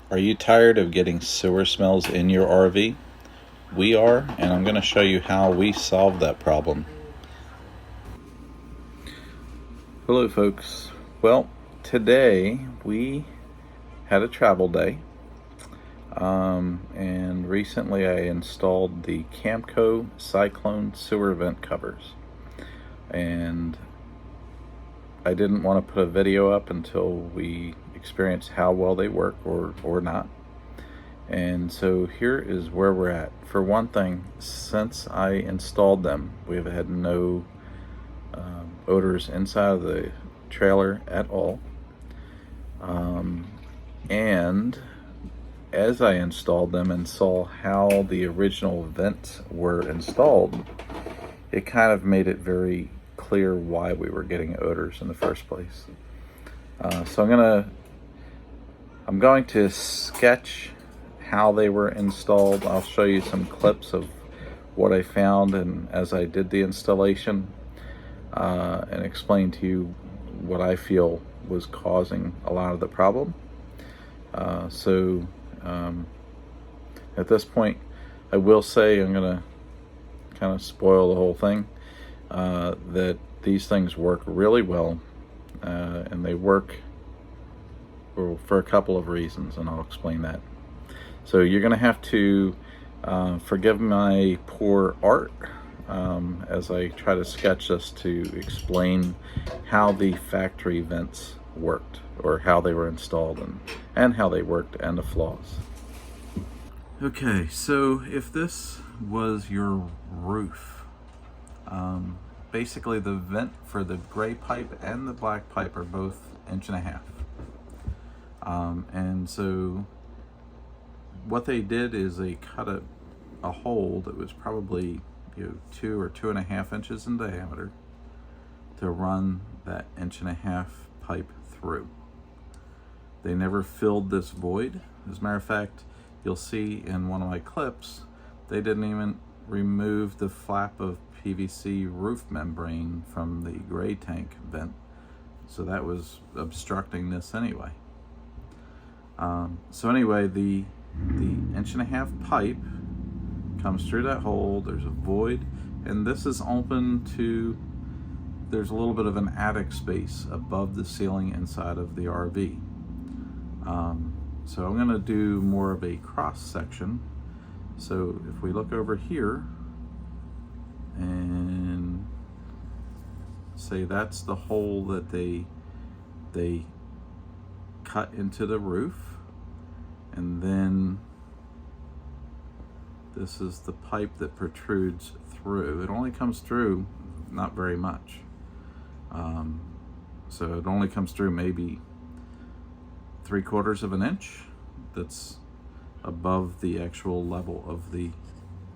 Are you tired of getting sewer smells in your RV? We are, and I'm going to show you how we solved that problem. Hello, folks. Well, today we had a travel day, and recently I installed the Camco Cyclone sewer vent covers. And I didn't want to put a video up until we experienced how well they work or not. And so here is where we're at. For one thing, since I installed them, we have had no odors inside of the trailer at all. And as I installed them and saw how the original vents were installed, it kind of made it very clear why we were getting odors in the first place. So I'm going to sketch how they were installed. I'll show you some clips of what I found and as I did the installation, and explain to you what I feel was causing a lot of the problem. At this point, I will say I'm gonna kind of spoil the whole thing, that these things work really well, and they work for a couple of reasons, and I'll explain that. So you're gonna have to forgive my poor art as I try to sketch this to explain how the factory vents worked, or how they were installed, and how they worked, and the flaws. Okay, so if this was your roof, basically the vent for the gray pipe and the black pipe are both 1.5 inches. And so what they did is they cut a hole that was probably 2 or 2.5 inches in diameter to run that 1.5 inch pipe through. They never filled this void. As a matter of fact, you'll see in one of my clips, they didn't even remove the flap of PVC roof membrane from the gray tank vent. So that was obstructing this anyway. So anyway, the 1.5 inch pipe comes through that hole. There's a void, and this is open to, there's a little bit of an attic space above the ceiling inside of the RV. So I'm going to do more of a cross section. So if we look over here and say that's the hole that they cut into the roof, and then this is the pipe that protrudes through. It only comes through not very much. So it only comes through maybe 3/4 inch. That's above the actual level of the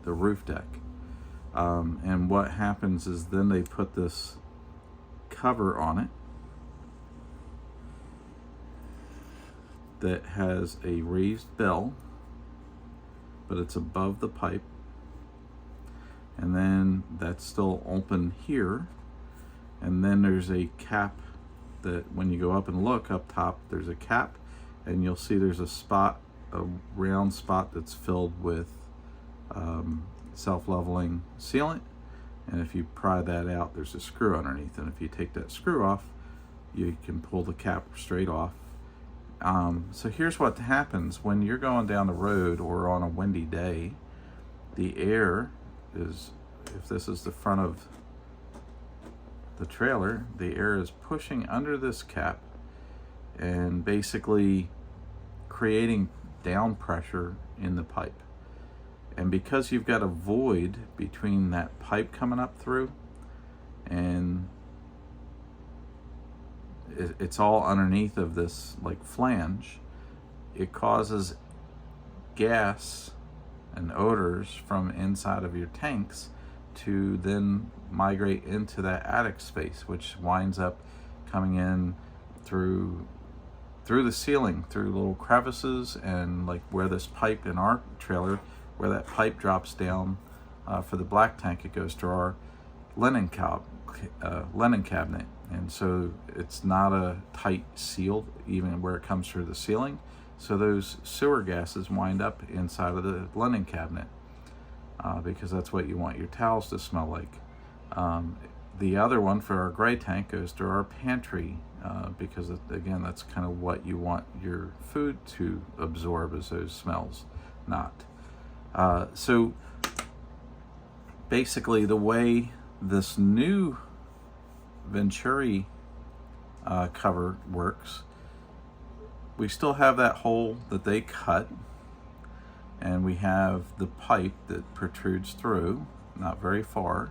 roof deck. And what happens is then they put this cover on it that has a raised bell, but it's above the pipe, and then that's still open here, and then there's a cap that when you go up and look up top, there's a cap, and you'll see there's a round spot that's filled with self-leveling sealant, and if you pry that out, there's a screw underneath, and if you take that screw off, you can pull the cap straight off. So here's what happens when you're going down the road or on a windy day. The air is, if this is the front of the trailer, the air is pushing under this cap and basically creating down pressure in the pipe. And because you've got a void between that pipe coming up through and it's all underneath of this like flange, it causes gas and odors from inside of your tanks to then migrate into that attic space, which winds up coming in through the ceiling, through little crevices, and like where this pipe in our trailer, where that pipe drops down for the black tank, it goes to our linen cabinet. And so it's not a tight seal even where it comes through the ceiling. So those sewer gases wind up inside of the linen cabinet because that's what you want your towels to smell like. The other one for our gray tank goes to our pantry because, again, that's kind of what you want your food to absorb, is those smells, not. So basically the way this new Venturi cover works, we still have that hole that they cut, and we have the pipe that protrudes through, not very far.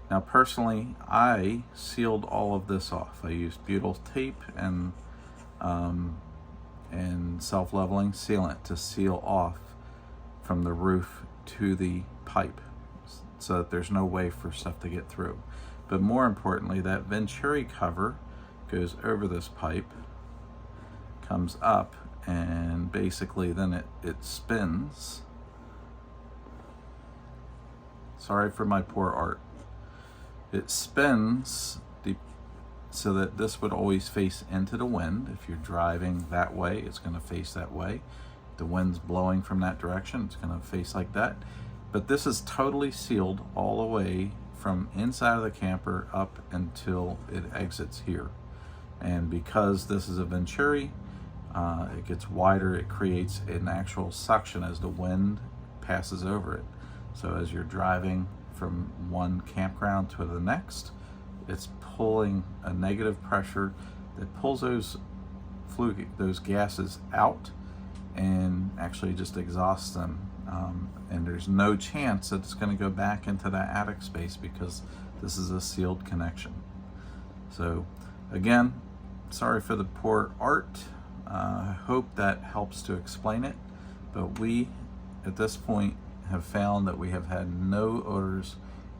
Now personally, I sealed all of this off. I used butyl tape and self-leveling sealant to seal off from the roof to the pipe so that there's no way for stuff to get through. But more importantly, that Venturi cover goes over this pipe, comes up, and basically then it spins. Sorry for my poor art. It spins so that this would always face into the wind. If you're driving that way, it's going to face that way. If the wind's blowing from that direction, it's going to face like that. But this is totally sealed all the way from inside of the camper up until it exits here. And because this is a Venturi, it gets wider, it creates an actual suction as the wind passes over it. So as you're driving from one campground to the next, it's pulling a negative pressure that pulls those gases out and actually just exhausts them. And there's no chance that it's going to go back into that attic space because this is a sealed connection. So again, sorry for the poor art. I hope that helps to explain it, but we at this point have found that we have had no odors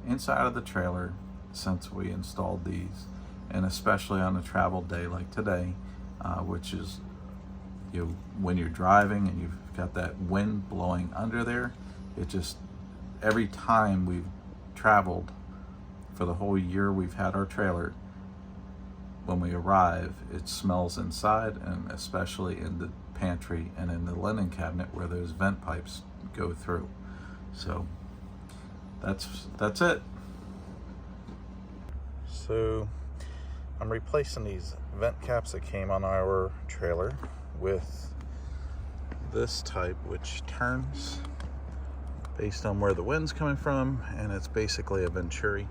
inside of the trailer since we installed these, and especially on a travel day like today, which is, when you're driving and you've got that wind blowing under there, it just, every time we've traveled for the whole year we've had our trailer, when we arrive, it smells inside, and especially in the pantry and in the linen cabinet where those vent pipes go through. So that's it. So I'm replacing these vent caps that came on our trailer with this type, which turns based on where the wind's coming from, and it's basically a Venturi.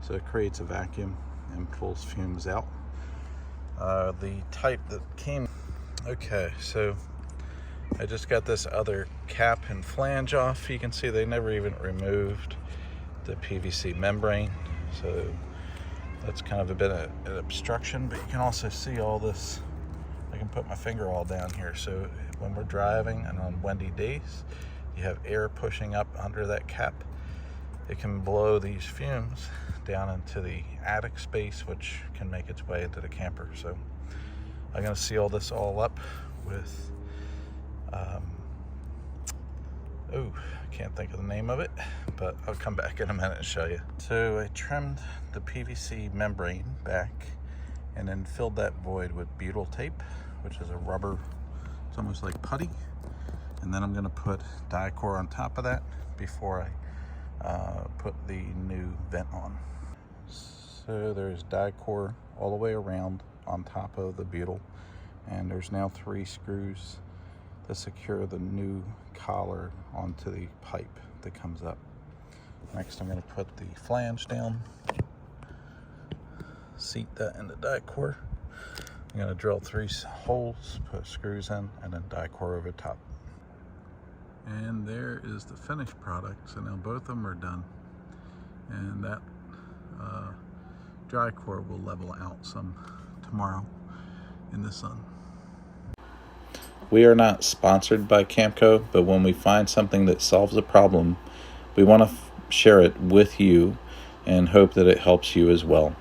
So it creates a vacuum and pulls fumes out. The type that came, okay, so I just got this other cap and flange off. You can see they never even removed the PVC membrane, so that's kind of a bit of an obstruction, but you can also see all this. I can put my finger all down here. So when we're driving and on windy days, you have air pushing up under that cap. It can blow these fumes down into the attic space, which can make its way into the camper. So I'm going to seal this all up with, I can't think of the name of it, but I'll come back in a minute and show you. So I trimmed the PVC membrane back and then filled that void with butyl tape, which is a rubber, it's almost like putty. And then I'm going to put Dicor on top of that before I put the new vent on. So there's Dicor all the way around on top of the butyl, and there's now 3 screws to secure the new collar onto the pipe that comes up. Next I'm going to put the flange down, seat that in the Dicor. I'm going to drill 3 holes, put screws in, and then Dicor over top. And there is the finished product. So now both of them are done, and that dry core will level out some tomorrow in the sun. We are not sponsored by Camco, but when we find something that solves a problem, we want to share it with you and hope that it helps you as well.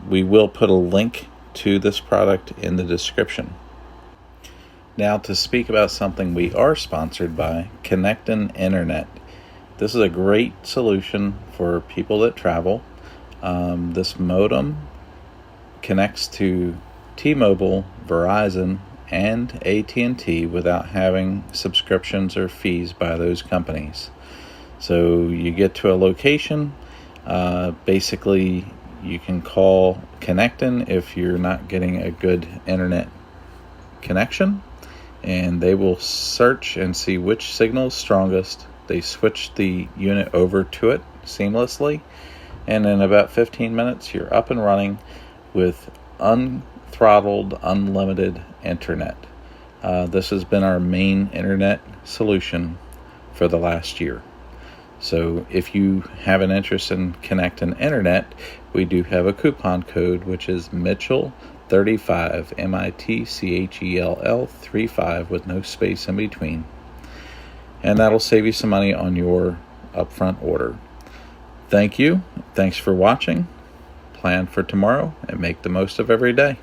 We will put a link to this product in the description. Now to speak about something we are sponsored by, Connectin' Internet. This is a great solution for people that travel. This modem connects to T-Mobile, Verizon, and AT&T without having subscriptions or fees by those companies. So you get to a location, basically you can call Connectin if you're not getting a good internet connection, and they will search and see which signal is strongest. They switch the unit over to it seamlessly, and in about 15 minutes you're up and running with unthrottled, unlimited internet. This has been our main internet solution for the last year. So if you have an interest in Connectin Internet, we do have a coupon code, which is Mitchell35, MITCHELL 35 with no space in between. And that'll save you some money on your upfront order. Thank you. Thanks for watching. Plan for tomorrow and make the most of every day.